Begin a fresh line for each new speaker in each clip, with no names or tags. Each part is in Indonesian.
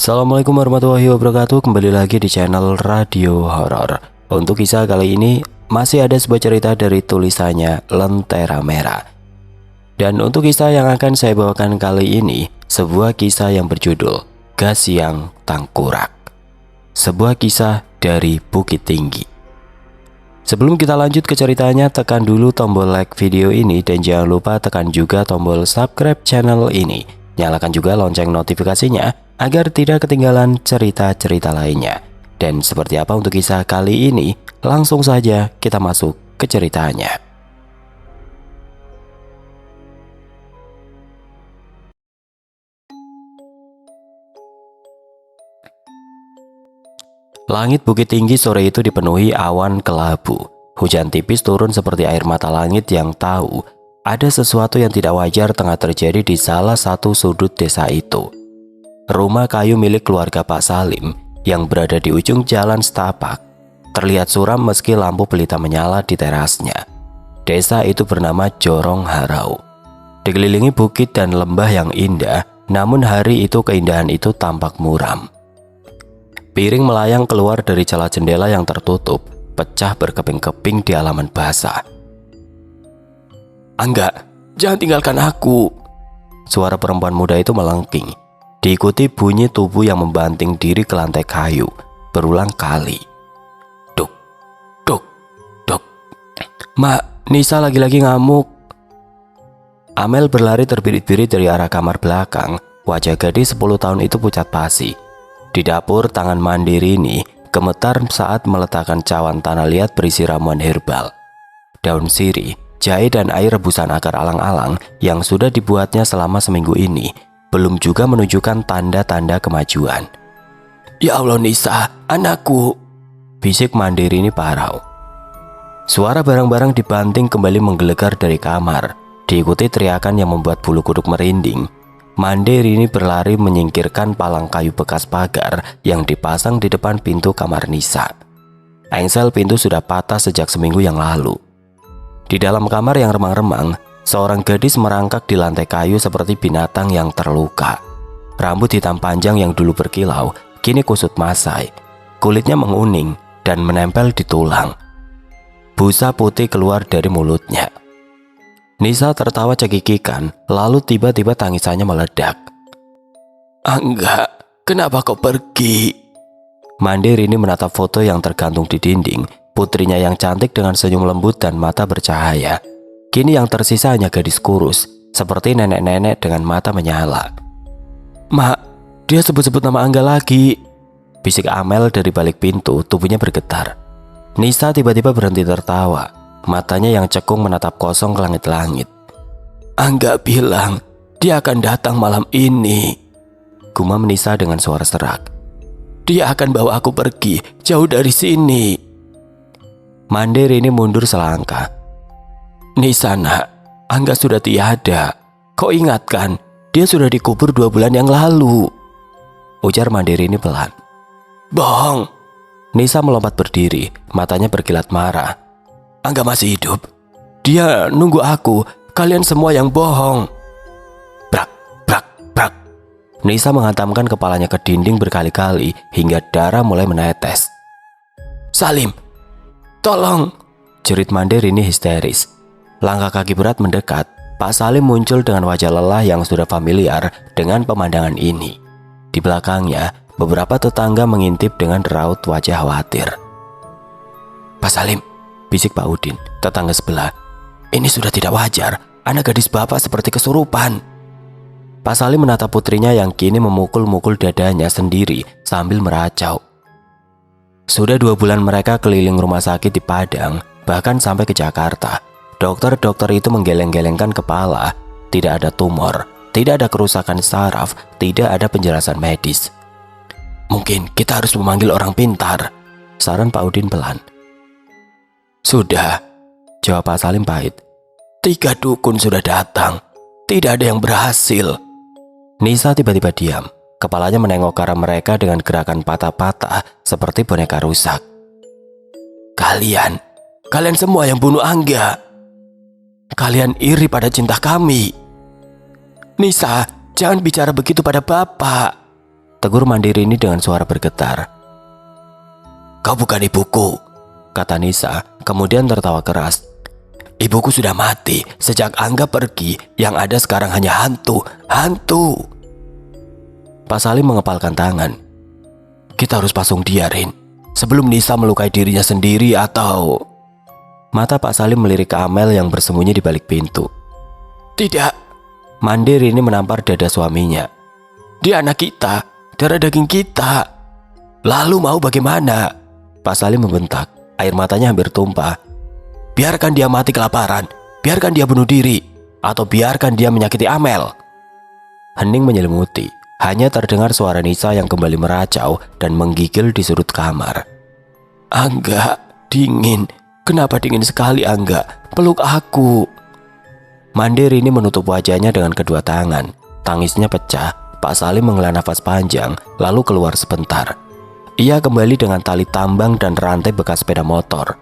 Assalamualaikum warahmatullahi wabarakatuh. Kembali lagi di channel Radio Horor. Untuk kisah kali ini masih ada sebuah cerita dari tulisannya Lentera Merah. Dan untuk kisah yang akan saya bawakan kali ini, sebuah kisah yang berjudul Gas yang Tangkurak. Sebuah kisah dari Bukit Tinggi. Sebelum kita lanjut ke ceritanya, tekan dulu tombol like video ini dan jangan lupa tekan juga tombol subscribe channel ini. Nyalakan juga lonceng notifikasinya agar tidak ketinggalan cerita-cerita lainnya. Dan seperti apa untuk kisah kali ini, langsung saja kita masuk ke ceritanya. Langit Bukit Tinggi sore itu dipenuhi awan kelabu. Hujan tipis turun seperti air mata langit yang tahu ada sesuatu yang tidak wajar tengah terjadi di salah satu sudut desa itu. Rumah kayu milik keluarga Pak Salim yang berada di ujung jalan setapak terlihat suram meski lampu pelita menyala di terasnya. Desa itu bernama Jorong Harau. Dikelilingi bukit dan lembah yang indah, namun hari itu keindahan itu tampak muram. Piring melayang keluar dari celah jendela yang tertutup, pecah berkeping-keping di halaman basah. "Angga, jangan tinggalkan aku!" Suara perempuan muda itu melengking, diikuti bunyi tubuh yang membanting diri ke lantai kayu berulang kali. Duk, duk, duk. "Mak, Nisa lagi-lagi ngamuk." Amel berlari terbirit-birit dari arah kamar belakang. Wajah gadis 10 tahun itu pucat pasi. Di dapur, tangan mandiri ini gemetar saat meletakkan cawan tanah liat berisi ramuan herbal. Daun sirih, jahe dan air rebusan akar alang-alang yang sudah dibuatnya selama seminggu ini belum juga menunjukkan tanda-tanda kemajuan. "Ya Allah Nisa, anakku!" bisik mandiri ini parau. Suara barang-barang dibanting kembali menggelegar dari kamar, diikuti teriakan yang membuat bulu kuduk merinding. Mandiri ini berlari menyingkirkan palang kayu bekas pagar yang dipasang di depan pintu kamar Nisa. Engsel pintu sudah patah sejak seminggu yang lalu. Di dalam kamar yang remang-remang, seorang gadis merangkak di lantai kayu seperti binatang yang terluka. Rambut hitam panjang yang dulu berkilau, kini kusut masai. Kulitnya menguning dan menempel di tulang. Busa putih keluar dari mulutnya. Nisa tertawa cekikikan, lalu tiba-tiba tangisannya meledak. "Angga, kenapa kau pergi?" Mandiri ini menatap foto yang tergantung di dinding, putrinya yang cantik dengan senyum lembut dan mata bercahaya. Kini yang tersisa hanya gadis kurus, seperti nenek-nenek dengan mata menyala. "Mak, dia sebut-sebut nama Angga lagi," bisik Amel dari balik pintu, tubuhnya bergetar. Nisa tiba-tiba berhenti tertawa. Matanya yang cekung menatap kosong ke langit-langit. "Angga bilang dia akan datang malam ini," gumam Nisa dengan suara serak. "Dia akan bawa aku pergi jauh dari sini." Mandiri ini mundur selangkah. "Nisa nak, Angga sudah tiada. Kau ingatkan, dia sudah dikubur 2 bulan yang lalu," ujar Mandiri ini pelan. "Bohong!" Nisa melompat berdiri, matanya berkilat marah. "Angga masih hidup. Dia nunggu aku. Kalian semua yang bohong." Brak, brak, brak. Nisa menghantamkan kepalanya ke dinding berkali-kali hingga darah mulai menetes. "Salim, tolong!" jerit Mandiri ini histeris. Langkah kaki berat mendekat. Pak Salim muncul dengan wajah lelah yang sudah familiar dengan pemandangan ini. Di belakangnya, beberapa tetangga mengintip dengan raut wajah khawatir. "Pak Salim," bisik Pak Udin, tetangga sebelah, "ini sudah tidak wajar. Anak gadis bapak seperti kesurupan." Pak Salim menatap putrinya yang kini memukul-mukul dadanya sendiri sambil meracau. Sudah 2 bulan mereka keliling rumah sakit di Padang, bahkan sampai ke Jakarta. Dokter-dokter itu menggeleng-gelengkan kepala. Tidak ada tumor, tidak ada kerusakan saraf, tidak ada penjelasan medis. "Mungkin kita harus memanggil orang pintar," saran Pak Udin pelan. "Sudah," jawab Pak Salim pahit. 3 dukun sudah datang. Tidak ada yang berhasil." Nisa tiba-tiba diam. Kepalanya menengok ke arah mereka dengan gerakan patah-patah seperti boneka rusak. Kalian semua yang bunuh Angga. Kalian iri pada cinta kami." "Nisa, jangan bicara begitu pada bapak." tegur Mandirini dengan suara bergetar. "Kau bukan ibuku," kata Nisa, kemudian tertawa keras. "Ibuku sudah mati sejak Angga pergi, yang ada sekarang hanya hantu. Pak Salim mengepalkan tangan. "Kita harus pasung dia, Rin, sebelum Nisa melukai dirinya sendiri atau..." Mata Pak Salim melirik ke Amel yang bersembunyi di balik pintu. "Tidak." Mandirini menampar dada suaminya. "Dia anak kita, darah daging kita. Lalu mau bagaimana?" Pak Salim membentak, air matanya hampir tumpah. "Biarkan dia mati kelaparan, biarkan dia bunuh diri, atau biarkan dia menyakiti Amel." Hening menyelimuti, hanya terdengar suara Nisa yang kembali meracau dan menggigil di sudut kamar. "Angga, dingin. Kenapa dingin sekali, Angga? Peluk aku." Mandirini menutup wajahnya dengan kedua tangan. Tangisnya pecah. Pak Salim menghela nafas panjang, lalu keluar sebentar. Ia kembali dengan tali tambang dan rantai bekas sepeda motor.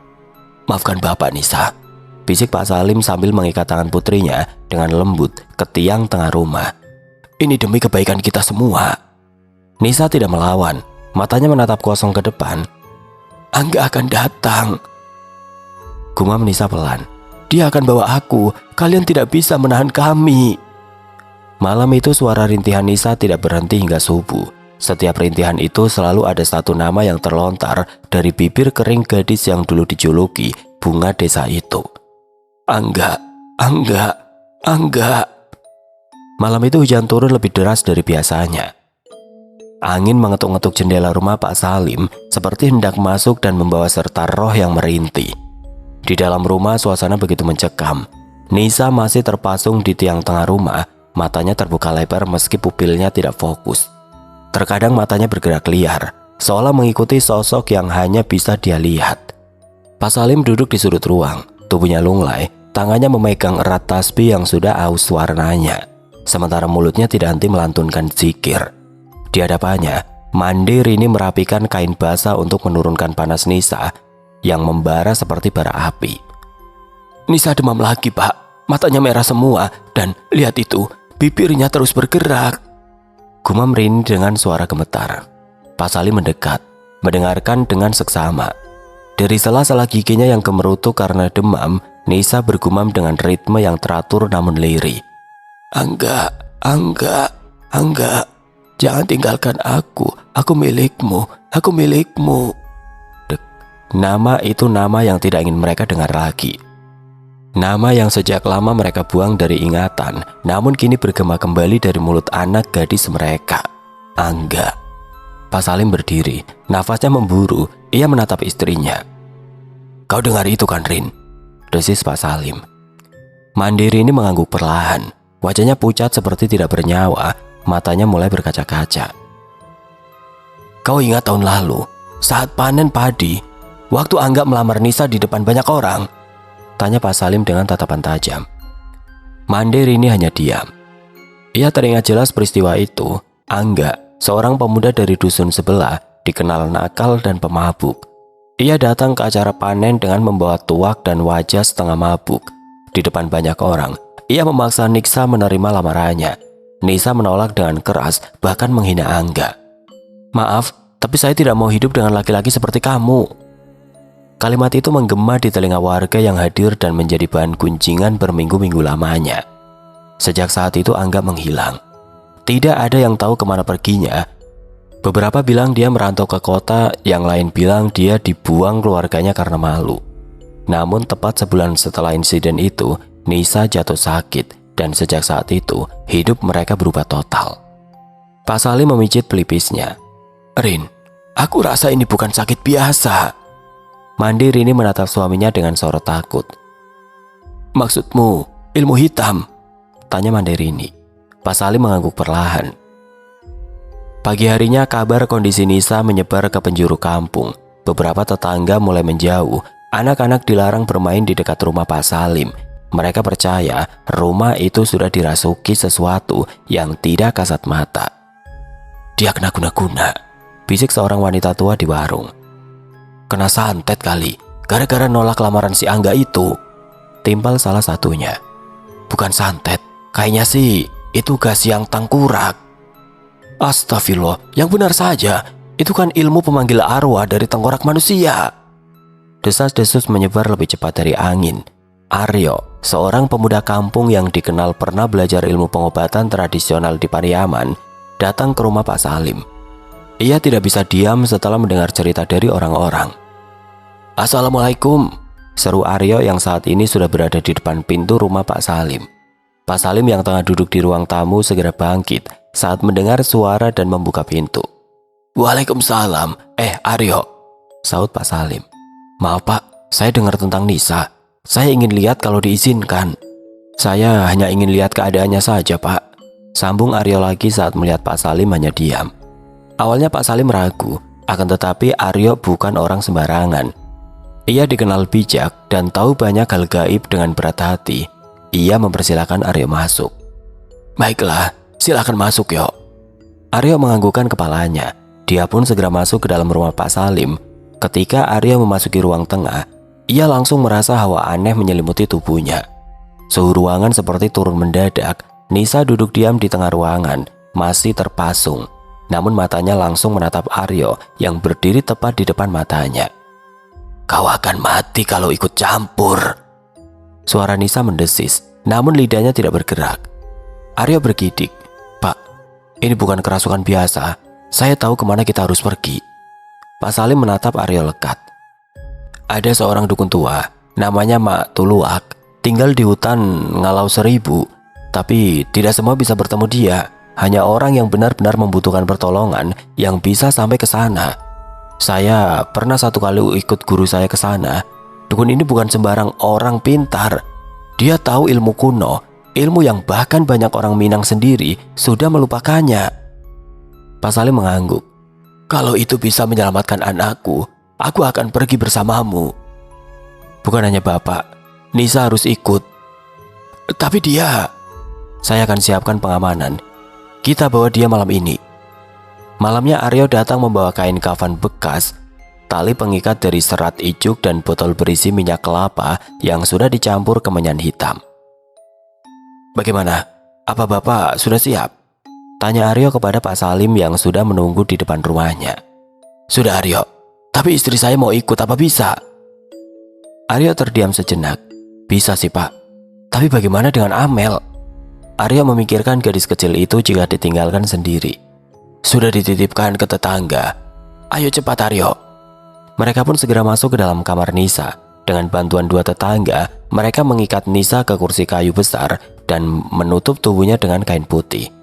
"Maafkan Bapak, Nisa," bisik Pak Salim sambil mengikat tangan putrinya dengan lembut ke tiang tengah rumah. "Ini demi kebaikan kita semua." Nisa tidak melawan, matanya menatap kosong ke depan. "Angga akan datang," gumam Nisa pelan. "Dia akan bawa aku. Kalian tidak bisa menahan kami." Malam itu suara rintihan Nisa tidak berhenti hingga subuh. Setiap rintihan itu selalu ada satu nama yang terlontar dari bibir kering gadis yang dulu dijuluki bunga desa itu. "Angga, Angga, Angga." Malam itu hujan turun lebih deras dari biasanya. Angin mengetuk-ngetuk jendela rumah Pak Salim seperti hendak masuk dan membawa serta roh yang merintih. Di dalam rumah suasana begitu mencekam. Nisa masih terpasung di tiang tengah rumah, matanya terbuka lebar meski pupilnya tidak fokus. Terkadang matanya bergerak liar, seolah mengikuti sosok yang hanya bisa dia lihat. Pak Salim duduk di sudut ruang, tubuhnya lunglai, tangannya memegang erat tasbih yang sudah aus warnanya, sementara mulutnya tidak henti melantunkan zikir. Di hadapannya, Mandirini merapikan kain basah untuk menurunkan panas Nisa yang membara seperti bara api. "Nisa demam lagi, Pak. Matanya merah semua, dan lihat itu, bibirnya terus bergerak," gumam Rini dengan suara gemetar. Pak Salim mendekat, mendengarkan dengan seksama. Dari sela-sela giginya yang kemerutuk karena demam, Nisa bergumam dengan ritme yang teratur namun lirih. "Angga, Angga, Angga, jangan tinggalkan aku milikmu, aku milikmu." Nama itu nama yang tidak ingin mereka dengar lagi. Nama yang sejak lama mereka buang dari ingatan, namun kini bergema kembali dari mulut anak gadis mereka, Angga. Pak Salim berdiri, nafasnya memburu. Ia menatap istrinya. "Kau dengar itu kan, Rin?" desis Pak Salim. Mandirini mengangguk perlahan. Wajahnya pucat seperti tidak bernyawa, matanya mulai berkaca-kaca. "Kau ingat tahun lalu, saat panen padi, waktu Angga melamar Nisa di depan banyak orang?" tanya Pak Salim dengan tatapan tajam. Mandirini hanya diam. Ia teringat jelas peristiwa itu. Angga, seorang pemuda dari dusun sebelah, dikenal nakal dan pemabuk. Ia datang ke acara panen dengan membawa tuak dan wajah setengah mabuk. Di depan banyak orang, ia memaksa Nisa menerima lamarannya. Nisa menolak dengan keras, bahkan menghina Angga. "Maaf, tapi saya tidak mau hidup dengan laki-laki seperti kamu." Kalimat itu menggema di telinga warga yang hadir dan menjadi bahan gunjingan berminggu-minggu lamanya. Sejak saat itu Angga menghilang. Tidak ada yang tahu kemana perginya. Beberapa bilang dia merantau ke kota, yang lain bilang dia dibuang keluarganya karena malu. Namun tepat sebulan setelah insiden itu, Nisa jatuh sakit, dan sejak saat itu hidup mereka berubah total. Pak Salim memijit pelipisnya. "Rin, aku rasa ini bukan sakit biasa." Mandirini menatap suaminya dengan sorot takut. "Maksudmu ilmu hitam?" tanya Mandirini. Pak Salim mengangguk perlahan. Pagi harinya kabar kondisi Nisa menyebar ke penjuru kampung. Beberapa tetangga mulai menjauh. Anak-anak dilarang bermain di dekat rumah Pak Salim. Mereka percaya rumah itu sudah dirasuki sesuatu yang tidak kasat mata. "Dia kena guna-guna," bisik seorang wanita tua di warung. "Kena santet kali, gara-gara nolak lamaran si Angga itu," timpal salah satunya. "Bukan santet, kayaknya sih itu gas yang tengkurak." Astagfirullah, yang benar saja. Itu kan ilmu pemanggil arwah dari tengkorak manusia. Desas-desus menyebar lebih cepat dari angin. Aryo, seorang pemuda kampung yang dikenal pernah belajar ilmu pengobatan tradisional di Pariaman, datang ke rumah Pak Salim. Ia tidak bisa diam setelah mendengar cerita dari orang-orang. "Assalamualaikum," seru Aryo yang saat ini sudah berada di depan pintu rumah Pak Salim. Pak Salim yang tengah duduk di ruang tamu segera bangkit saat mendengar suara dan membuka pintu. "Waalaikumsalam. Aryo," sahut Pak Salim. "Maaf Pak, saya dengar tentang Nisa. Saya ingin lihat kalau diizinkan." "Saya hanya ingin lihat keadaannya saja Pak," sambung Aryo lagi saat melihat Pak Salim hanya diam. Awalnya Pak Salim ragu, akan tetapi Aryo bukan orang sembarangan. Ia dikenal bijak dan tahu banyak hal gaib. Dengan berat hati, ia mempersilahkan Aryo masuk. "Baiklah, silakan masuk yo." Aryo menganggukkan kepalanya. Dia pun segera masuk ke dalam rumah Pak Salim. Ketika Aryo memasuki ruang tengah, ia langsung merasa hawa aneh menyelimuti tubuhnya. Suhu ruangan seperti turun mendadak. Nisa duduk diam di tengah ruangan, masih terpasung. Namun matanya langsung menatap Aryo yang berdiri tepat di depan matanya. "Kau akan mati kalau ikut campur." Suara Nisa mendesis, namun lidahnya tidak bergerak. Aryo bergidik. "Pak, ini bukan kerasukan biasa. Saya tahu kemana kita harus pergi." Pak Salim menatap Aryo lekat. "Ada seorang dukun tua, namanya Mak Tuluak, tinggal di hutan Ngalau Seribu. Tapi tidak semua bisa bertemu dia. Hanya orang yang benar-benar membutuhkan pertolongan yang bisa sampai ke sana. Saya pernah satu kali ikut guru saya ke sana. Dukun ini bukan sembarang orang pintar. Dia tahu ilmu kuno, ilmu yang bahkan banyak orang Minang sendiri sudah melupakannya." Pak Salim mengangguk. "Kalau itu bisa menyelamatkan anakku, aku akan pergi bersamamu." "Bukan hanya Bapak, Nisa harus ikut." "Tapi dia..." "Saya akan siapkan pengamanan. Kita bawa dia malam ini." Malamnya Aryo datang membawa kain kafan bekas, tali pengikat dari serat ijuk dan botol berisi minyak kelapa yang sudah dicampur kemenyan hitam. "Bagaimana? Apa Bapak sudah siap?" tanya Aryo kepada Pak Salim yang sudah menunggu di depan rumahnya. "Sudah Aryo, tapi istri saya mau ikut, apa bisa?" Aryo terdiam sejenak. "Bisa sih Pak, tapi bagaimana dengan Amel?" Aryo memikirkan gadis kecil itu jika ditinggalkan sendiri. "Sudah dititipkan ke tetangga. Ayo cepat Aryo." Mereka pun segera masuk ke dalam kamar Nisa. Dengan bantuan dua tetangga, mereka mengikat Nisa ke kursi kayu besar dan menutup tubuhnya dengan kain putih.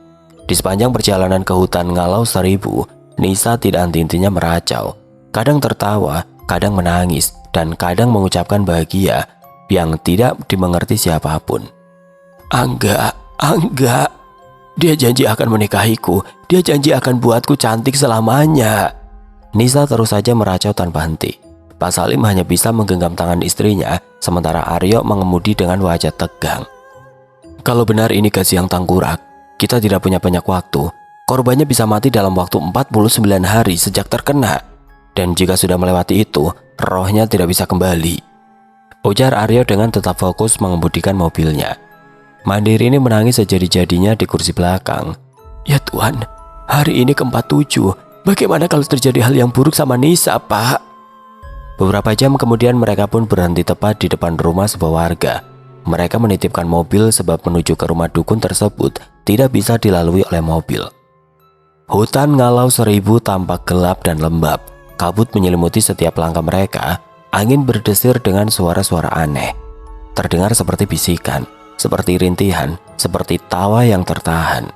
Di sepanjang perjalanan ke hutan Ngalau Seribu, Nisa tidak henti-hentinya meracau. Kadang tertawa, kadang menangis, dan kadang mengucapkan bahagia yang tidak dimengerti siapapun. Angga, dia janji akan menikahiku. Dia janji akan buatku cantik selamanya." Nisa terus saja meracau tanpa henti. Pak Salim hanya bisa menggenggam tangan istrinya, sementara Aryo mengemudi dengan wajah tegang. "Kalau benar ini gaji yang tanggurak, kita tidak punya banyak waktu. Korbannya bisa mati dalam waktu 49 hari sejak terkena. Dan jika sudah melewati itu, rohnya tidak bisa kembali," ujar Aryo dengan tetap fokus mengemudikan mobilnya. Mandiri ini menangis sejadi-jadinya di kursi belakang. "Ya Tuhan, hari ini ke-47. Bagaimana kalau terjadi hal yang buruk sama Nisa, Pak?" Beberapa jam kemudian mereka pun berhenti tepat di depan rumah sebuah warga. Mereka menitipkan mobil sebab menuju ke rumah dukun tersebut tidak bisa dilalui oleh mobil. Hutan Ngalau Seribu tampak gelap dan lembab. Kabut menyelimuti setiap langkah mereka. Angin berdesir dengan suara-suara aneh. Terdengar seperti bisikan, seperti rintihan, seperti tawa yang tertahan.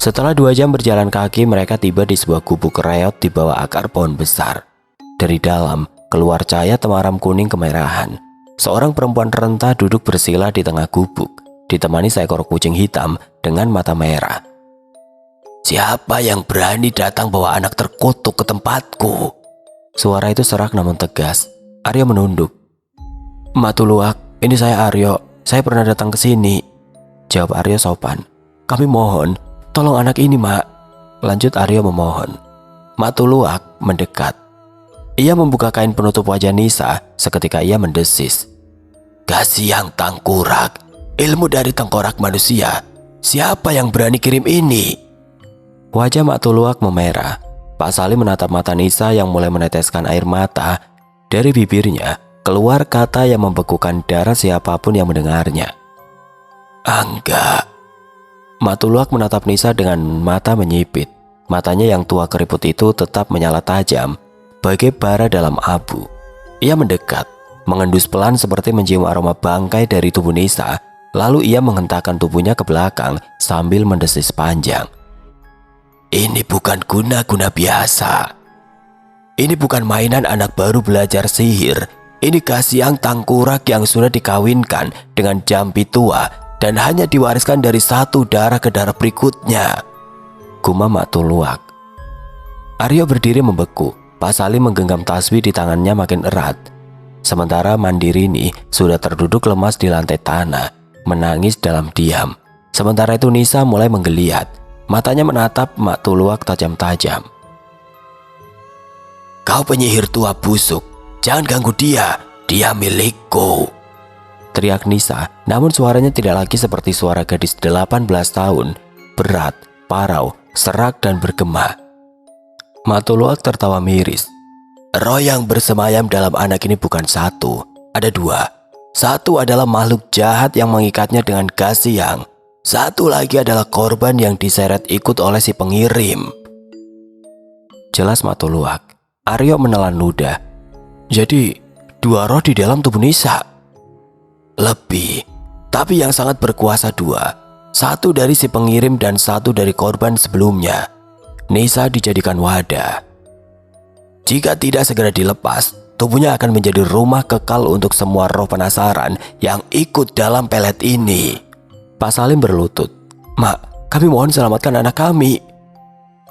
Setelah 2 jam berjalan kaki, mereka tiba di sebuah gubuk reot di bawah akar pohon besar. Dari dalam keluar cahaya temaram kuning kemerahan. Seorang perempuan renta duduk bersila di tengah gubuk, ditemani seekor kucing hitam dengan mata merah. "Siapa yang berani datang bawa anak terkutuk ke tempatku?" Suara itu serak namun tegas. Aryo menunduk. "Mak Tuluak, ini saya Aryo. Saya pernah datang ke sini," jawab Aryo sopan. "Kami mohon, tolong anak ini, Mak," lanjut Aryo memohon. Mak Tuluak mendekat. Ia membuka kain penutup wajah Nisa. Seketika ia mendesis. "Gaji yang tangkurak, ilmu dari tengkorak manusia. Siapa yang berani kirim ini?" Wajah Mak Tuluak memerah. Pak Salim menatap mata Nisa yang mulai meneteskan air mata. Dari bibirnya keluar kata yang membekukan darah siapapun yang mendengarnya. Angga. Mak Tuluak menatap Nisa dengan mata menyipit. Matanya yang tua keriput itu tetap menyala tajam, bagai bara dalam abu. Ia mendekat, mengendus pelan seperti mencium aroma bangkai dari tubuh Nisa. Lalu ia menghentakkan tubuhnya ke belakang sambil mendesis panjang. Ini bukan guna-guna biasa. Ini bukan mainan anak baru belajar sihir. Ini Kasiang Tangkurak yang sudah dikawinkan dengan jampi tua dan hanya diwariskan dari satu darah ke darah berikutnya, gumam Mak Tuluak. Aryo berdiri membeku. Pak Salim menggenggam tasbih di tangannya makin erat. Sementara Mandirini sudah terduduk lemas di lantai tanah, menangis dalam diam. Sementara itu Nisa mulai menggeliat. Matanya menatap Mak Tuluak tajam-tajam. Kau penyihir tua busuk, jangan ganggu dia, dia milikku, teriak Nisa. Namun suaranya tidak lagi seperti suara gadis 18 tahun, berat, parau, serak dan bergema. Mak Tuluak tertawa miris. Roh yang bersemayam dalam anak ini bukan satu, ada dua. Satu adalah makhluk jahat yang mengikatnya dengan Kasiang. Satu lagi adalah korban yang diseret ikut oleh si pengirim. Jelas Mak Tuluak. Aryo menelan ludah. Jadi dua roh di dalam tubuh Nisa? Lebih, tapi yang sangat berkuasa dua. Satu dari si pengirim dan satu dari korban sebelumnya. Nisa dijadikan wadah. Jika tidak segera dilepas, tubuhnya akan menjadi rumah kekal untuk semua roh penasaran yang ikut dalam pelet ini. Pak Salim berlutut. Mak, kami mohon selamatkan anak kami.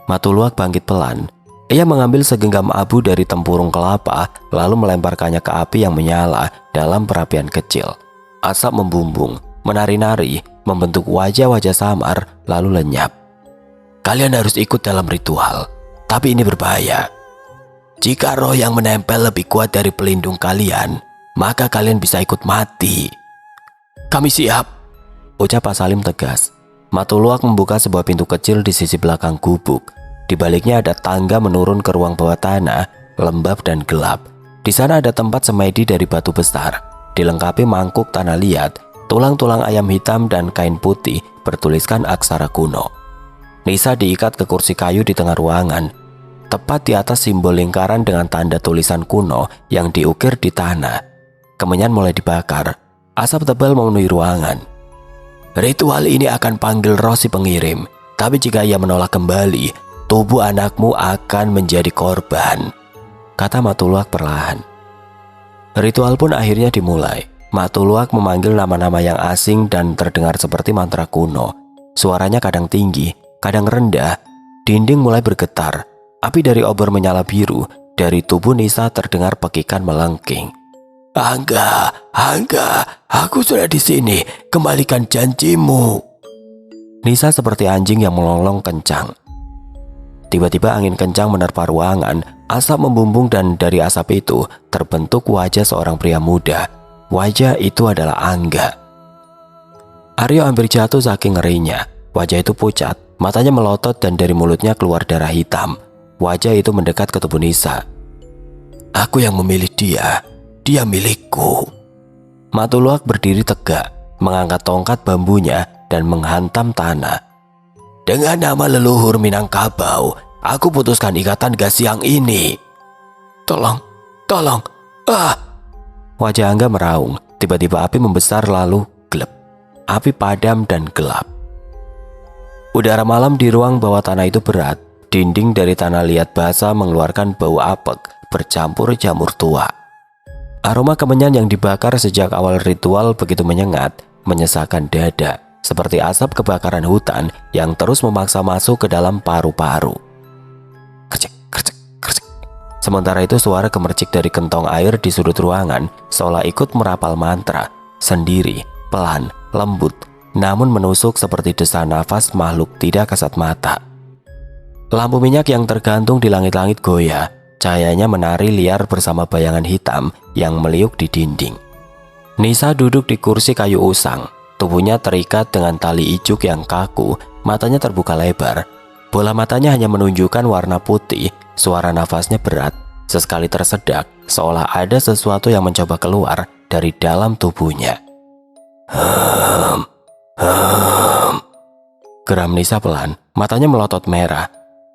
Mak Tuluak bangkit pelan. Ia mengambil segenggam abu dari tempurung kelapa, lalu melemparkannya ke api yang menyala dalam perapian kecil. Asap membumbung, menari-nari, membentuk wajah-wajah samar, lalu lenyap. Kalian harus ikut dalam ritual, tapi ini berbahaya. Jika roh yang menempel lebih kuat dari pelindung kalian, maka kalian bisa ikut mati. Kami siap, ucap Pak Salim tegas. Mak Tuluak membuka sebuah pintu kecil di sisi belakang gubuk. Di baliknya ada tangga menurun ke ruang bawah tanah, lembab dan gelap. Di sana ada tempat semedi dari batu besar, dilengkapi mangkuk tanah liat, tulang-tulang ayam hitam dan kain putih bertuliskan aksara kuno. Nisa diikat ke kursi kayu di tengah ruangan, tepat di atas simbol lingkaran dengan tanda tulisan kuno yang diukir di tanah. Kemenyan mulai dibakar, asap tebal memenuhi ruangan. Ritual ini akan panggil roh si pengirim, tapi jika ia menolak kembali, tubuh anakmu akan menjadi korban, kata Mak Tuluak perlahan. Ritual pun akhirnya dimulai. Mak Tuluak memanggil nama-nama yang asing dan terdengar seperti mantra kuno. Suaranya kadang tinggi, kadang rendah. Dinding mulai bergetar. Api dari obor menyala biru. Dari tubuh Nisa terdengar pekikan melengking. Angga, aku sudah di sini. Kembalikan janjimu. Nisa seperti anjing yang melolong kencang. Tiba-tiba angin kencang menerpa ruangan, asap membumbung dan dari asap itu terbentuk wajah seorang pria muda. Wajah itu adalah Angga. Aryo hampir jatuh saking ngerinya. Wajah itu pucat, matanya melotot dan dari mulutnya keluar darah hitam. Wajah itu mendekat ke tubuh Nisa. Aku yang memilih dia. Dia milikku. Mak Tuluak berdiri tegak, mengangkat tongkat bambunya dan menghantam tanah. Dengan nama leluhur Minangkabau, aku putuskan ikatan Kasiang ini. Tolong. Wajah Angga meraung. Tiba-tiba api membesar lalu gelap. Api padam dan gelap. Udara malam di ruang bawah tanah itu berat. Dinding dari tanah liat basah mengeluarkan bau apek bercampur jamur tua. Aroma kemenyan yang dibakar sejak awal ritual begitu menyengat, menyesakkan dada, seperti asap kebakaran hutan yang terus memaksa masuk ke dalam paru-paru. Kercek, kercek, kercek. Sementara itu suara gemercik dari kentong air di sudut ruangan seolah ikut merapal mantra, sendiri, pelan, lembut, namun menusuk seperti desa nafas makhluk tidak kasat mata. Lampu minyak yang tergantung di langit-langit goyah. Cahayanya menari liar bersama bayangan hitam yang meliuk di dinding. Nisa duduk di kursi kayu usang. Tubuhnya terikat dengan tali ijuk yang kaku, matanya terbuka lebar. Bola matanya hanya menunjukkan warna putih, suara nafasnya berat, sesekali tersedak, seolah ada sesuatu yang mencoba keluar dari dalam tubuhnya. Geram Nisa pelan, matanya melotot merah.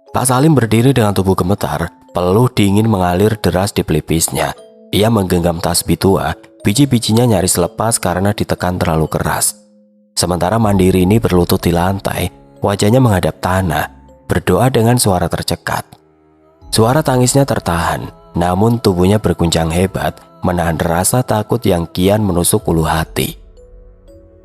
Pak Salim berdiri dengan tubuh gemetar, peluh dingin mengalir deras di pelipisnya. Ia menggenggam tasbih tua, biji-bijinya nyaris lepas karena ditekan terlalu keras. Sementara Mandiri ini berlutut di lantai, wajahnya menghadap tanah, berdoa dengan suara tercekat. Suara tangisnya tertahan, namun tubuhnya berguncang hebat, menahan rasa takut yang kian menusuk ulu hati.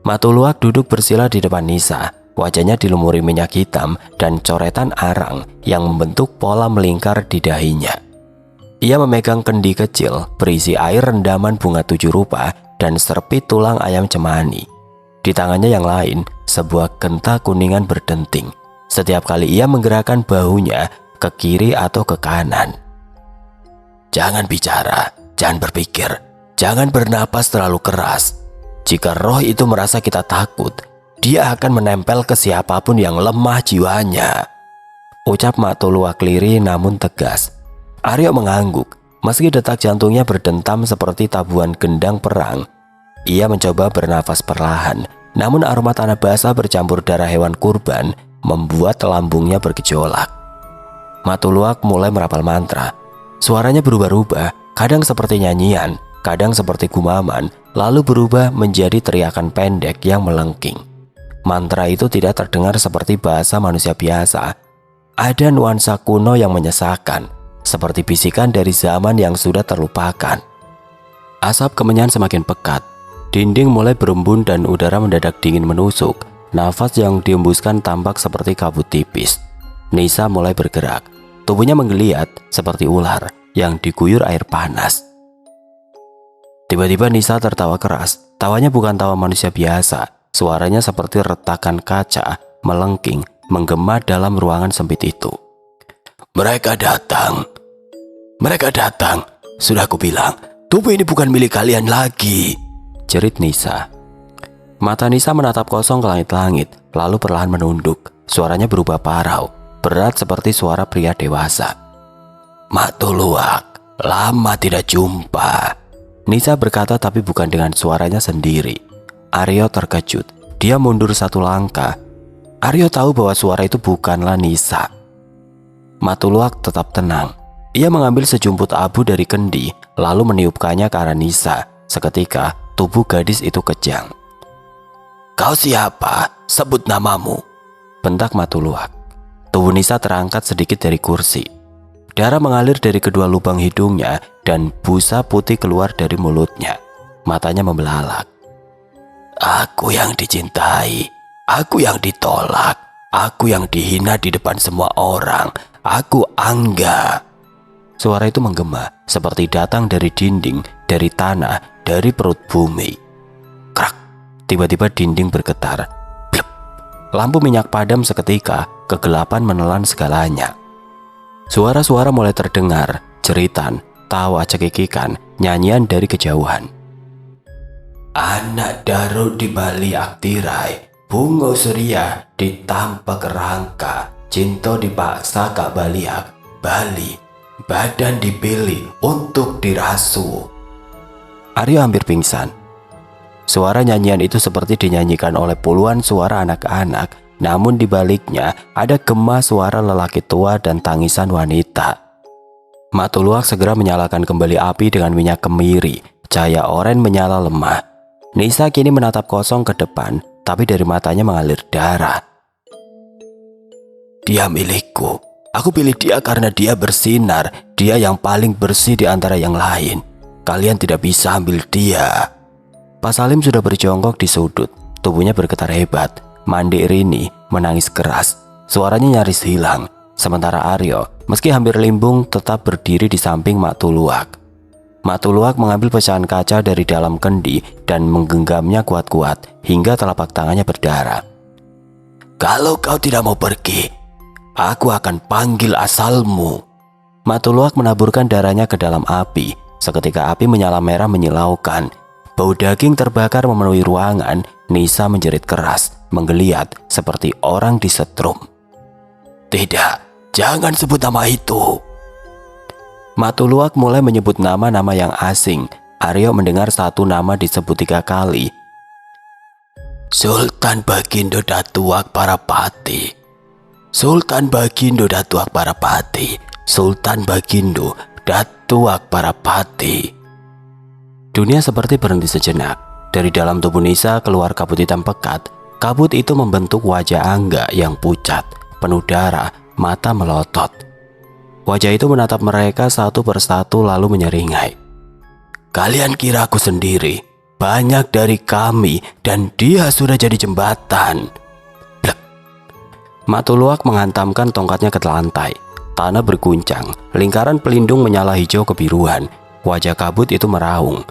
Matuluak duduk bersila di depan Nisa, wajahnya dilumuri minyak hitam dan coretan arang yang membentuk pola melingkar di dahinya. Ia memegang kendi kecil berisi air rendaman bunga 7 rupa dan serpit tulang ayam cemani. Di tangannya yang lain, sebuah genta kuningan berdenting. Setiap kali ia menggerakkan bahunya ke kiri atau ke kanan. Jangan bicara, jangan berpikir, jangan bernapas terlalu keras. Jika roh itu merasa kita takut, dia akan menempel ke siapapun yang lemah jiwanya. Ucap Matuluak lirih namun tegas. Aryo mengangguk, meski detak jantungnya berdentam seperti tabuhan gendang perang. Ia mencoba bernafas perlahan, namun aroma tanah basah bercampur darah hewan kurban membuat lambungnya bergejolak. Matuluak mulai merapal mantra. Suaranya berubah-ubah, kadang seperti nyanyian, kadang seperti gumaman, lalu berubah menjadi teriakan pendek yang melengking. Mantra itu tidak terdengar seperti bahasa manusia biasa. Ada nuansa kuno yang menyesakan, seperti bisikan dari zaman yang sudah terlupakan. Asap kemenyan semakin pekat, dinding mulai berembun dan udara mendadak dingin menusuk. Nafas yang dihembuskan tampak seperti kabut tipis. Nisa mulai bergerak, tubuhnya menggeliat seperti ular yang diguyur air panas. Tiba-tiba Nisa tertawa keras. Tawanya bukan tawa manusia biasa. Suaranya seperti retakan kaca melengking, menggema dalam ruangan sempit itu. Mereka datang. Mereka datang. Sudah aku bilang, tubuh ini bukan milik kalian lagi, jerit Nisa. Mata Nisa menatap kosong ke langit-langit, lalu perlahan menunduk. Suaranya berubah parau, berat seperti suara pria dewasa. Matuluak, lama tidak jumpa, Nisa berkata, tapi bukan dengan suaranya sendiri. Aryo terkejut. Dia mundur satu langkah. Aryo tahu bahwa suara itu bukanlah Nisa. Matuluak tetap tenang. Ia mengambil sejumput abu dari kendi, lalu meniupkannya ke arah Nisa. Seketika, tubuh gadis itu kejang. Kau siapa? Sebut namamu, bentak Matuluak. Tubuh Nisa terangkat sedikit dari kursi. Darah mengalir dari kedua lubang hidungnya dan busa putih keluar dari mulutnya. Matanya membelalak. Aku yang dicintai, aku yang ditolak, aku yang dihina di depan semua orang, aku Angga. Suara itu menggema seperti datang dari dinding, dari tanah, dari perut bumi. Krak, tiba-tiba dinding bergetar. Blep. Lampu minyak padam seketika, kegelapan menelan segalanya. Suara-suara mulai terdengar, jeritan, tawa cekikikan, nyanyian dari kejauhan. Anak Daro di baliak tirai, bungo surya ditampak rangka, cinta dipaksa kak baliak, Bali, badan dipilih untuk dirasu. Aryo hampir pingsan. Suara nyanyian itu seperti dinyanyikan oleh puluhan suara anak-anak, namun di baliknya ada gema suara lelaki tua dan tangisan wanita. Matuluak segera menyalakan kembali api dengan minyak kemiri. Cahaya oranye menyala lemah. Nisa kini menatap kosong ke depan, tapi dari matanya mengalir darah. Dia milikku. Aku pilih dia karena dia bersinar. Dia yang paling bersih di antara yang lain. Kalian tidak bisa ambil dia. Pak Salim sudah berjongkok di sudut. Tubuhnya bergetar hebat. Mandi Rini menangis keras. Suaranya nyaris hilang. Sementara Aryo, meski hampir limbung, tetap berdiri di samping Matuluak. Matuluak mengambil pecahan kaca dari dalam kendi dan menggenggamnya kuat-kuat hingga telapak tangannya berdarah. Kalau kau tidak mau pergi, aku akan panggil asalmu. Matuluak menaburkan darahnya ke dalam api. Seketika api menyala merah menyilaukan. Bau daging terbakar memenuhi ruangan. Nisa menjerit keras, menggeliat seperti orang disetrum. Tidak, jangan sebut nama itu. Matuluak mulai menyebut nama-nama yang asing. Aryo mendengar satu nama disebut 3 kali. Sultan Bagindo Datuak Parapati. Sultan Bagindo Datuak Parapati. Sultan Bagindo Datuak Parapati. Dunia seperti berhenti sejenak. Dari dalam tubuh Nisa keluar kabut hitam pekat. Kabut itu membentuk wajah Angga yang pucat, penuh darah, mata melotot. Wajah itu menatap mereka satu persatu lalu menyeringai. Kalian kira aku sendiri? Banyak dari kami dan dia sudah jadi jembatan. Blek. Matuluak menghantamkan tongkatnya ke lantai. Tanah berguncang, lingkaran pelindung menyala hijau kebiruan. Wajah kabut itu meraung,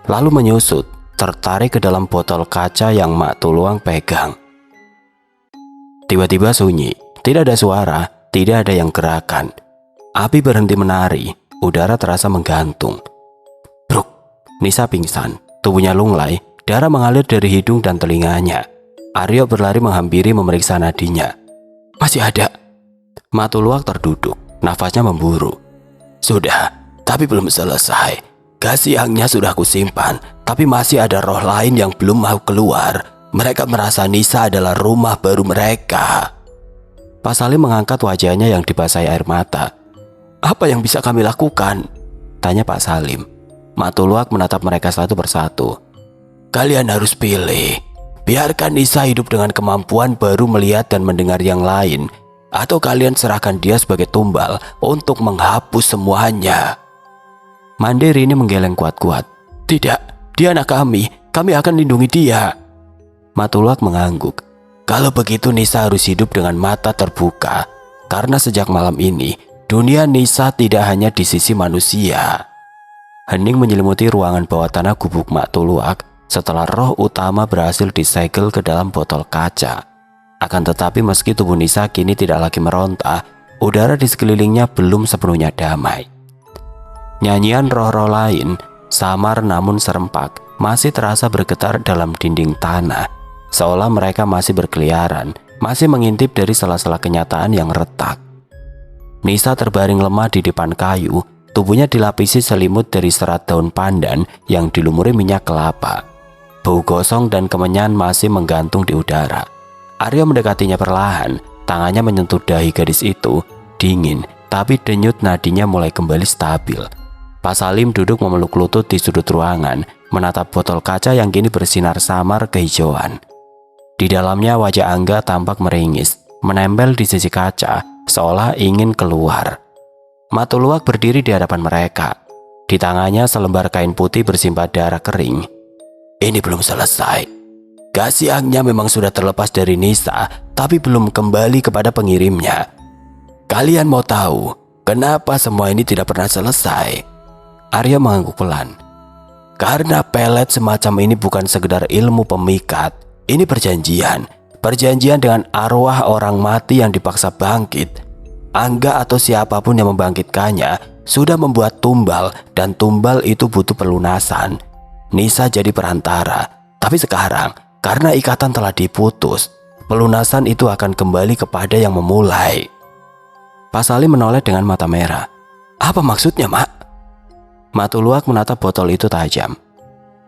lalu menyusut, tertarik ke dalam botol kaca yang Mak Tuluang pegang. Tiba-tiba sunyi, tidak ada suara, tidak ada yang gerakan. Api berhenti menari, udara terasa menggantung. Bruk, Nisa pingsan, tubuhnya lunglai, darah mengalir dari hidung dan telinganya. Aryo berlari menghampiri memeriksa nadinya. Masih ada. Matuluak terduduk, nafasnya memburu. Sudah, tapi belum selesai. Gas siangnya sudah kusimpan, tapi masih ada roh lain yang belum mau keluar. Mereka merasa Nisa adalah rumah baru mereka. Pak Salim mengangkat wajahnya yang dibasahi air mata. Apa yang bisa kami lakukan? Tanya Pak Salim. Matuluak menatap mereka satu persatu. Kalian harus pilih. Biarkan Nisa hidup dengan kemampuan baru melihat dan mendengar yang lain. Atau kalian serahkan dia sebagai tumbal untuk menghapus semuanya. Mandiri ini menggeleng kuat-kuat. Tidak, dia anak kami akan lindungi dia. Matuluak mengangguk. Kalau begitu Nisa harus hidup dengan mata terbuka. Karena sejak malam ini, dunia Nisa tidak hanya di sisi manusia. Hening menyelimuti ruangan bawah tanah gubuk Mak Tuluak setelah roh utama berhasil disegel ke dalam botol kaca. Akan tetapi meski tubuh Nisa kini tidak lagi meronta, udara di sekelilingnya belum sepenuhnya damai. Nyanyian roh-roh lain, samar namun serempak, masih terasa bergetar dalam dinding tanah, seolah mereka masih berkeliaran, masih mengintip dari sela-sela kenyataan yang retak. Nisa terbaring lemah di depan kayu, tubuhnya dilapisi selimut dari serat daun pandan yang dilumuri minyak kelapa. Bau gosong dan kemenyan masih menggantung di udara. Aryo mendekatinya perlahan, tangannya menyentuh dahi gadis itu, dingin, tapi denyut nadinya mulai kembali stabil. Pak Salim duduk memeluk lutut di sudut ruangan, menatap botol kaca yang kini bersinar samar kehijauan. Di dalamnya wajah Angga tampak meringis, menempel di sisi kaca, seolah ingin keluar. Matuluak berdiri di hadapan mereka. Di tangannya selembar kain putih bersimbah darah kering. Ini belum selesai. Gas siangnya memang sudah terlepas dari Nisa, tapi belum kembali kepada pengirimnya. Kalian mau tahu kenapa semua ini tidak pernah selesai? Arya mengangguk pelan. Karena pelet semacam ini bukan sekedar ilmu pemikat. Ini perjanjian. Perjanjian dengan arwah orang mati yang dipaksa bangkit. Angga atau siapapun yang membangkitkannya sudah membuat tumbal, dan tumbal itu butuh pelunasan. Nisa jadi perantara. Tapi sekarang, karena ikatan telah diputus, pelunasan itu akan kembali kepada yang memulai. Pak Salim menoleh dengan mata merah. Apa maksudnya, Mak? Matuluak menatap botol itu tajam.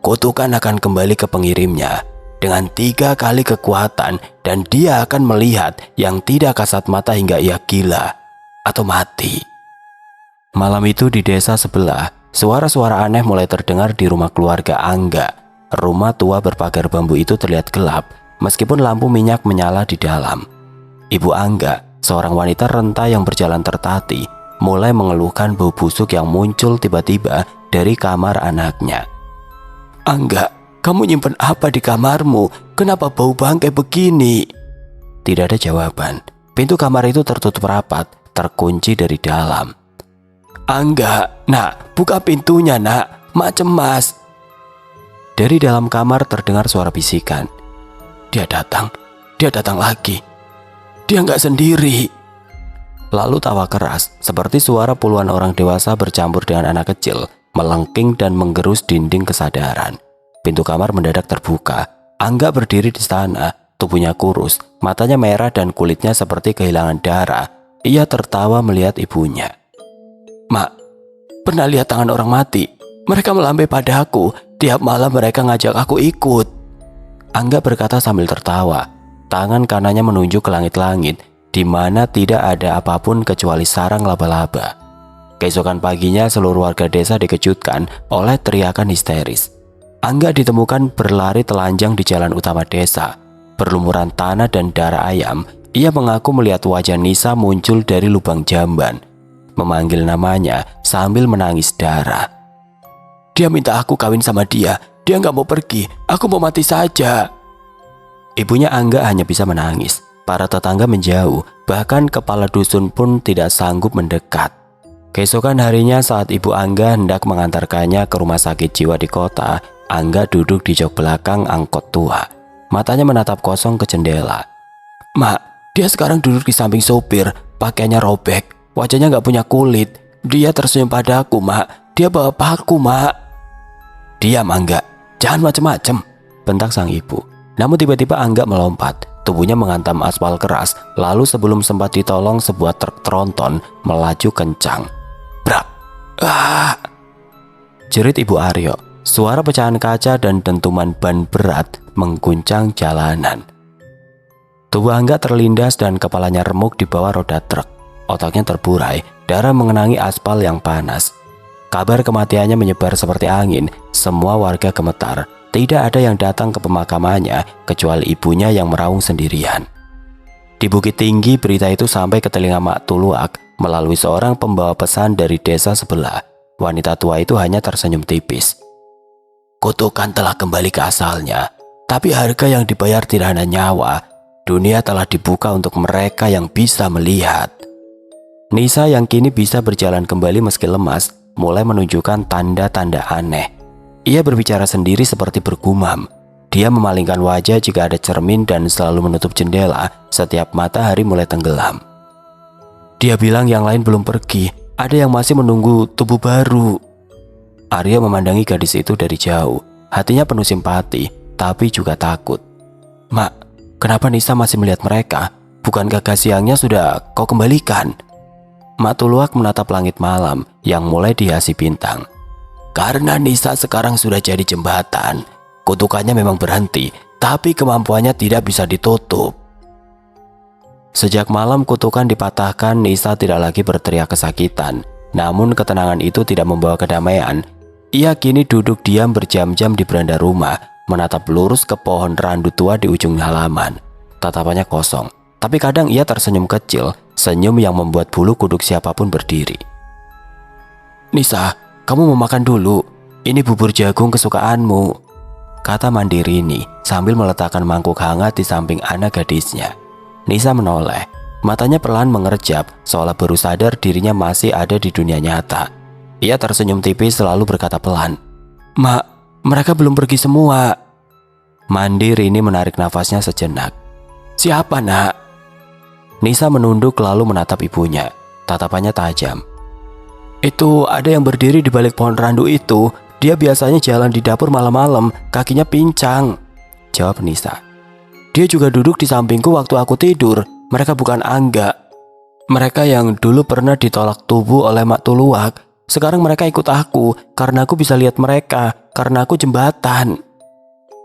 Kutukan akan kembali ke pengirimnya dengan 3 kali kekuatan, dan dia akan melihat yang tidak kasat mata hingga ia gila atau mati. Malam itu di desa sebelah, suara-suara aneh mulai terdengar di rumah keluarga Angga. Rumah tua berpagar bambu itu terlihat gelap, meskipun lampu minyak menyala di dalam. Ibu Angga, seorang wanita renta yang berjalan tertati, mulai mengeluhkan bau busuk yang muncul tiba-tiba dari kamar anaknya. Angga, kamu nyimpen apa di kamarmu? Kenapa bau bangkai begini? Tidak ada jawaban. Pintu kamar itu tertutup rapat, terkunci dari dalam. Angga, nak, buka pintunya, nak. Mak cemas. Dari dalam kamar terdengar suara bisikan. Dia datang lagi. Dia nggak sendiri. Lalu tawa keras, seperti suara puluhan orang dewasa bercampur dengan anak kecil, melengking dan menggerus dinding kesadaran. Pintu kamar mendadak terbuka. Angga berdiri di sana, tubuhnya kurus, matanya merah dan kulitnya seperti kehilangan darah, Ia tertawa melihat ibunya. "Mak, pernah lihat tangan orang mati? Mereka melambai padaku. Tiap malam mereka ngajak aku ikut." Angga berkata sambil tertawa. Tangan kanannya menunjuk ke langit-langit, di mana tidak ada apapun kecuali sarang laba-laba. Keesokan paginya seluruh warga desa dikejutkan oleh teriakan histeris. Angga ditemukan berlari telanjang di jalan utama desa. Berlumuran tanah dan darah ayam, ia mengaku melihat wajah Nisa muncul dari lubang jamban, memanggil namanya sambil menangis darah. "Dia minta aku kawin sama dia. Dia nggak mau pergi. Aku mau mati saja." Ibunya Angga hanya bisa menangis. Para tetangga menjauh, bahkan kepala dusun pun tidak sanggup mendekat. Keesokan harinya saat ibu Angga hendak mengantarkannya ke rumah sakit jiwa di kota, Angga duduk di jok belakang angkot tua. Matanya menatap kosong ke jendela. "Mak, dia sekarang duduk di samping sopir, pakaiannya robek, wajahnya nggak punya kulit. Dia tersenyum padaku, Mak. Dia bawa paku, Mak." "Diam, Angga, jangan macem-macem," bentak sang ibu. Namun tiba-tiba Angga melompat. Tubuhnya menghantam aspal keras, lalu sebelum sempat ditolong sebuah truk tronton melaju kencang. Brak! Ah! Jerit ibu Aryo. Suara pecahan kaca dan dentuman ban berat mengguncang jalanan. Tubuh Angga terlindas dan kepalanya remuk di bawah roda truk. Otaknya terburai, darah mengenangi aspal yang panas. Kabar kematiannya menyebar seperti angin. Semua warga gemetar. Tidak ada yang datang ke pemakamannya kecuali ibunya yang meraung sendirian. Di Bukit Tinggi, berita itu sampai ke telinga Mak Tuluak melalui seorang pembawa pesan dari desa sebelah. Wanita tua itu hanya tersenyum tipis. "Kutukan telah kembali ke asalnya, tapi harga yang dibayar tidak hanya nyawa. Dunia telah dibuka untuk mereka yang bisa melihat." Nisa yang kini bisa berjalan kembali meski lemas, mulai menunjukkan tanda-tanda aneh. Ia berbicara sendiri seperti bergumam. Dia memalingkan wajah jika ada cermin dan selalu menutup jendela setiap matahari mulai tenggelam. Dia bilang yang lain belum pergi, ada yang masih menunggu tubuh baru. Arya memandangi gadis itu dari jauh. Hatinya penuh simpati, tapi juga takut. "Mak, kenapa Nisa masih melihat mereka? Bukankah siangnya sudah kau kembalikan?" Mak Tuluak menatap langit malam yang mulai dihiasi bintang. "Karena Nisa sekarang sudah jadi jembatan. Kutukannya memang berhenti, tapi kemampuannya tidak bisa ditutup." Sejak malam kutukan dipatahkan, Nisa tidak lagi berteriak kesakitan. Namun ketenangan itu tidak membawa kedamaian. Ia kini duduk diam berjam-jam di beranda rumah, menatap lurus ke pohon randu tua di ujung halaman. Tatapannya kosong, tapi kadang ia tersenyum kecil, senyum yang membuat bulu kuduk siapapun berdiri. "Nisa, kamu mau makan dulu. Ini bubur jagung kesukaanmu," kata Mandirini sambil meletakkan mangkuk hangat di samping anak gadisnya. Nisa menoleh, matanya perlahan mengerjap seolah baru sadar dirinya masih ada di dunia nyata. Ia tersenyum tipis selalu berkata pelan, "Mak, mereka belum pergi semua." Mandirini menarik nafasnya sejenak. "Siapa, Nak?" Nisa menunduk lalu menatap ibunya. Tatapannya tajam. "Itu ada yang berdiri di balik pohon randu itu. Dia biasanya jalan di dapur malam-malam, kakinya pincang," jawab Nisa. "Dia juga duduk di sampingku waktu aku tidur. Mereka bukan Angga. Mereka yang dulu pernah ditolak tubuh oleh Mak Tuluak. Sekarang mereka ikut aku karena aku bisa lihat mereka, karena aku jembatan."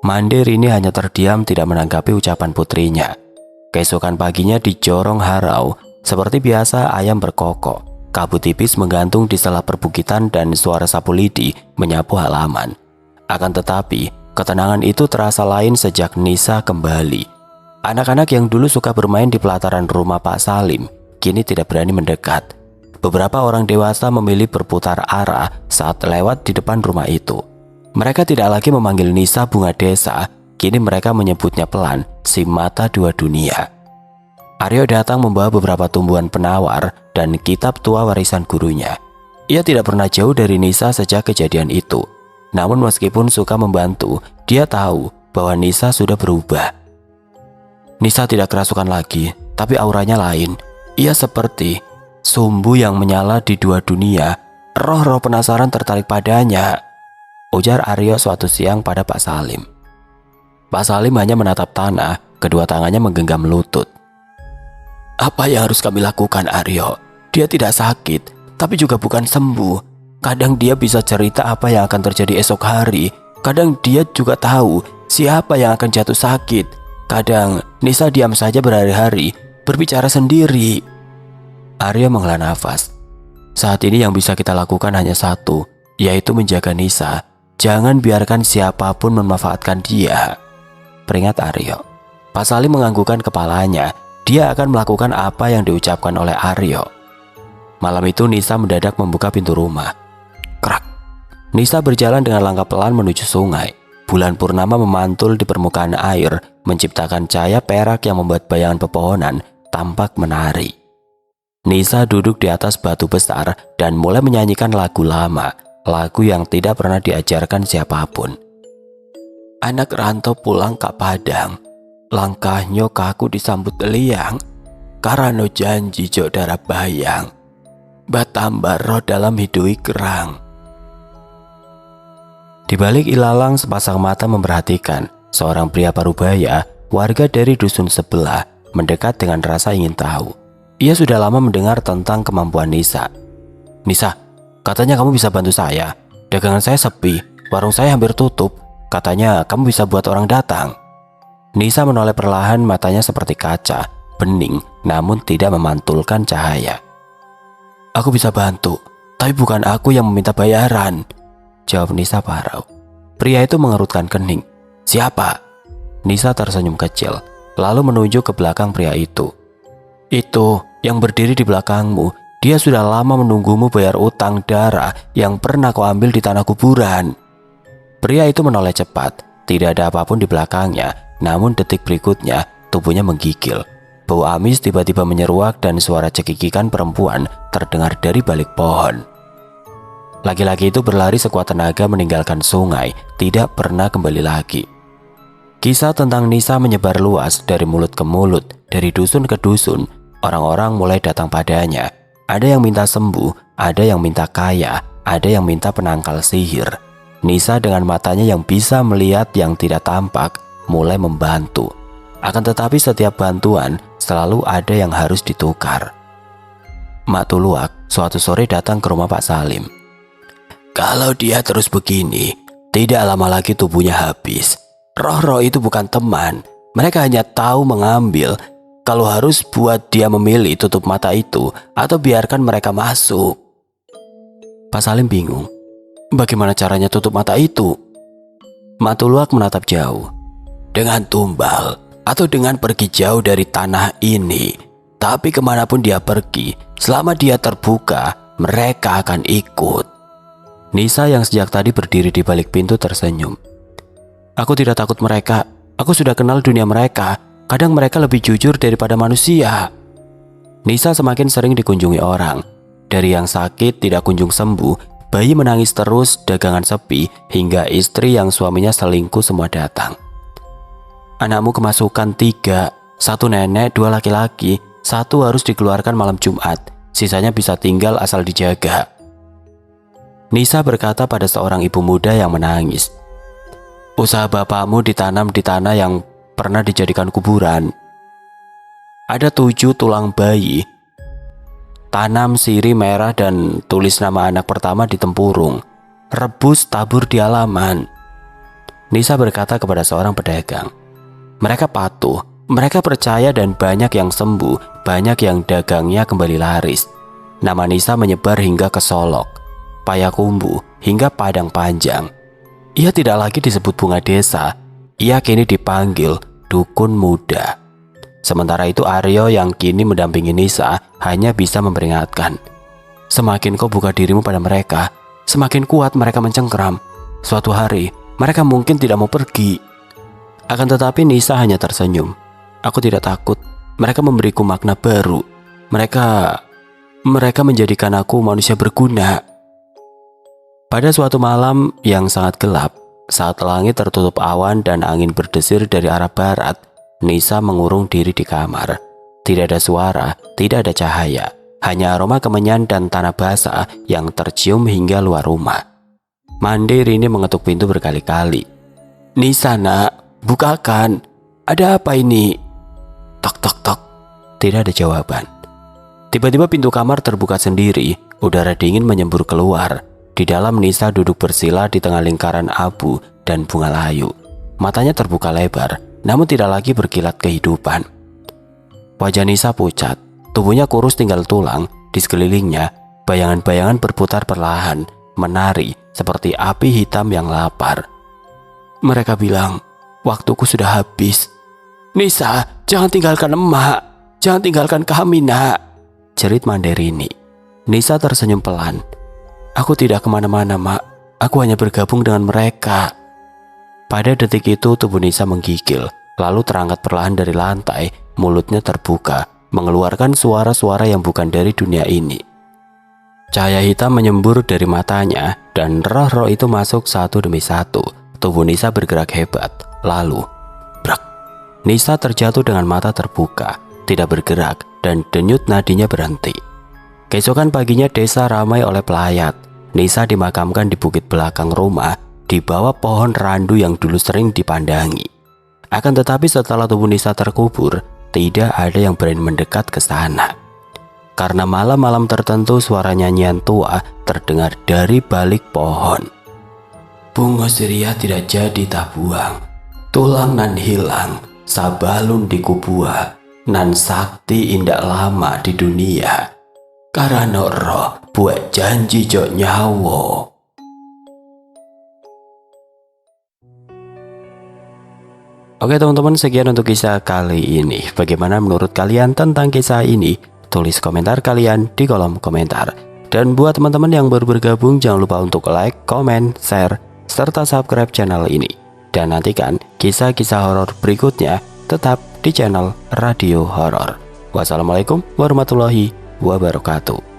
Mandirini hanya terdiam tidak menanggapi ucapan putrinya. Keesokan paginya di Jorong Harau, seperti biasa ayam berkokok. Kabut tipis menggantung di sela perbukitan dan suara sapu lidi menyapu halaman. Akan tetapi, ketenangan itu terasa lain sejak Nisa kembali. Anak-anak yang dulu suka bermain di pelataran rumah Pak Salim, kini tidak berani mendekat. Beberapa orang dewasa memilih berputar arah saat lewat di depan rumah itu. Mereka tidak lagi memanggil Nisa bunga desa, kini mereka menyebutnya pelan, si mata dua dunia. Aryo datang membawa beberapa tumbuhan penawar dan kitab tua warisan gurunya. Ia tidak pernah jauh dari Nisa sejak kejadian itu. Namun meskipun suka membantu, dia tahu bahwa Nisa sudah berubah. Nisa tidak kerasukan lagi, tapi auranya lain. Ia seperti sumbu yang menyala di dua dunia. Roh-roh penasaran tertarik padanya, ujar Aryo suatu siang pada Pak Salim. Pak Salim hanya menatap tanah, kedua tangannya menggenggam lutut. Apa yang harus kami lakukan, Aryo? Dia tidak sakit, tapi juga bukan sembuh. Kadang dia bisa cerita apa yang akan terjadi esok hari. Kadang dia juga tahu siapa yang akan jatuh sakit. Kadang Nisa diam saja berhari-hari, berbicara sendiri. Aryo menghela nafas. Saat ini yang bisa kita lakukan hanya satu, yaitu menjaga Nisa. Jangan biarkan siapapun memanfaatkan dia, peringat Aryo. Pak Salim menganggukkan kepalanya. Dia akan melakukan apa yang diucapkan oleh Aryo. Malam itu Nisa mendadak membuka pintu rumah. Krak. Nisa berjalan dengan langkah pelan menuju sungai. Bulan purnama memantul di permukaan air, menciptakan cahaya perak yang membuat bayangan pepohonan tampak menari. Nisa duduk di atas batu besar dan mulai menyanyikan lagu lama, lagu yang tidak pernah diajarkan siapapun. Anak rantau pulang ke Padang, langkahnya kaku disambut liang, karena janji jok darah bayang, batambar roh dalam hidui kerang. Di balik ilalang sepasang mata memperhatikan, seorang pria parubaya, warga dari dusun sebelah, mendekat dengan rasa ingin tahu. Ia sudah lama mendengar tentang kemampuan Nisa. Nisa, katanya kamu bisa bantu saya. Dagangan saya sepi, warung saya hampir tutup. Katanya kamu bisa buat orang datang. Nisa menoleh perlahan, matanya seperti kaca, bening, namun tidak memantulkan cahaya. Aku bisa bantu, tapi bukan aku yang meminta bayaran, jawab Nisa parau. Pria itu mengerutkan kening. Siapa? Nisa tersenyum kecil, lalu menunjuk ke belakang pria itu. Itu yang berdiri di belakangmu. Dia sudah lama menunggumu bayar utang darah yang pernah kau ambil di tanah kuburan. Pria itu menoleh cepat. Tidak ada apapun di belakangnya. Namun detik berikutnya tubuhnya menggigil. Bau amis tiba-tiba menyeruak dan suara cekikikan perempuan terdengar dari balik pohon. Laki-laki itu berlari sekuat tenaga meninggalkan sungai. Tidak pernah kembali lagi. Kisah tentang Nisa menyebar luas dari mulut ke mulut, dari dusun ke dusun. Orang-orang mulai datang padanya. Ada yang minta sembuh, ada yang minta kaya, ada yang minta penangkal sihir. Nisa dengan matanya yang bisa melihat yang tidak tampak mulai membantu. Akan tetapi setiap bantuan selalu ada yang harus ditukar. Mak Tuluak suatu sore datang ke rumah Pak Salim. Kalau dia terus begini, tidak lama lagi tubuhnya habis. Roh-roh itu bukan teman. Mereka hanya tahu mengambil. Kalau harus buat dia memilih tutup mata itu atau biarkan mereka masuk. Pak Salim bingung. Bagaimana caranya tutup mata itu? Mak Tuluak menatap jauh. Dengan tumbal atau dengan pergi jauh dari tanah ini. Tapi kemanapun dia pergi, selama dia terbuka, mereka akan ikut. Nisa yang sejak tadi berdiri di balik pintu tersenyum. Aku tidak takut mereka. Aku sudah kenal dunia mereka. Kadang mereka lebih jujur daripada manusia. Nisa semakin sering dikunjungi orang. Dari yang sakit tidak kunjung sembuh, bayi menangis terus, dagangan sepi, hingga istri yang suaminya selingkuh semua datang. Anakmu kemasukan 3, 1 nenek, 2 laki-laki, 1 harus dikeluarkan malam Jumat, sisanya bisa tinggal asal dijaga. Nisa berkata pada seorang ibu muda yang menangis. Usaha bapakmu ditanam di tanah yang pernah dijadikan kuburan. Ada 7 tulang bayi. Tanam sirih merah dan tulis nama anak pertama di tempurung. Rebus tabur di halaman. Nisa berkata kepada seorang pedagang. Mereka patuh, mereka percaya dan banyak yang sembuh, banyak yang dagangnya kembali laris. Nama Nisa menyebar hingga ke Solok, Payakumbuh, hingga Padang Panjang. Ia tidak lagi disebut bunga desa. Ia kini dipanggil dukun muda. Sementara itu Aryo yang kini mendampingi Nisa hanya bisa memperingatkan. Semakin kau buka dirimu pada mereka, semakin kuat mereka mencengkeram. Suatu hari mereka mungkin tidak mau pergi. Akan tetapi Nisa hanya tersenyum. Aku tidak takut. Mereka memberiku makna baru. Mereka menjadikan aku manusia berguna. Pada suatu malam yang sangat gelap, saat langit tertutup awan dan angin berdesir dari arah barat, Nisa mengurung diri di kamar. Tidak ada suara, tidak ada cahaya, hanya aroma kemenyan dan tanah basah yang tercium hingga luar rumah. Mande Rini mengetuk pintu berkali-kali. Nisa nak, bukakan. Ada apa ini? Tok tok tok. tidak ada jawaban. Tiba-tiba pintu kamar terbuka sendiri, udara dingin menyembur keluar. Di dalam Nisa duduk bersila di tengah lingkaran abu dan bunga layu. Matanya terbuka lebar, namun tidak lagi berkilat kehidupan. Wajah Nisa pucat, tubuhnya kurus tinggal tulang. Di sekelilingnya, bayangan-bayangan berputar perlahan, menari seperti api hitam yang lapar. Mereka bilang, waktuku sudah habis. Nisa, jangan tinggalkan emak. Jangan tinggalkan kami, nak, jerit Manderini. Nisa tersenyum pelan. Aku tidak kemana-mana, mak. Aku hanya bergabung dengan mereka. Pada detik itu tubuh Nisa menggigil, lalu terangkat perlahan dari lantai. Mulutnya terbuka, mengeluarkan suara-suara yang bukan dari dunia ini. Cahaya hitam menyembur dari matanya, dan roh-roh itu masuk satu demi satu. Tubuh Nisa bergerak hebat. Lalu, brak. Nisa terjatuh dengan mata terbuka, tidak bergerak, dan denyut nadinya berhenti. Keesokan paginya desa ramai oleh pelayat. Nisa dimakamkan di bukit belakang rumah, di bawah pohon randu yang dulu sering dipandangi. Akan tetapi setelah tubuh Nisa terkubur, tidak ada yang berani mendekat ke sana. Karena malam-malam tertentu suara nyanyian tua terdengar dari balik pohon. Bunga siria tidak jadi tak buang, tulang nan hilang, sabalun dikubua, nan sakti indak lama di dunia. Karena roh buat janji jok nyawo. Oke teman-teman, sekian untuk kisah kali ini. Bagaimana menurut kalian tentang kisah ini? Tulis komentar kalian di kolom komentar. Dan buat teman-teman yang baru bergabung, jangan lupa untuk like, comment, share, serta subscribe channel ini. Dan nantikan kisah-kisah horor berikutnya tetap di channel Radio Horor. Wassalamualaikum warahmatullahi wabarakatuh.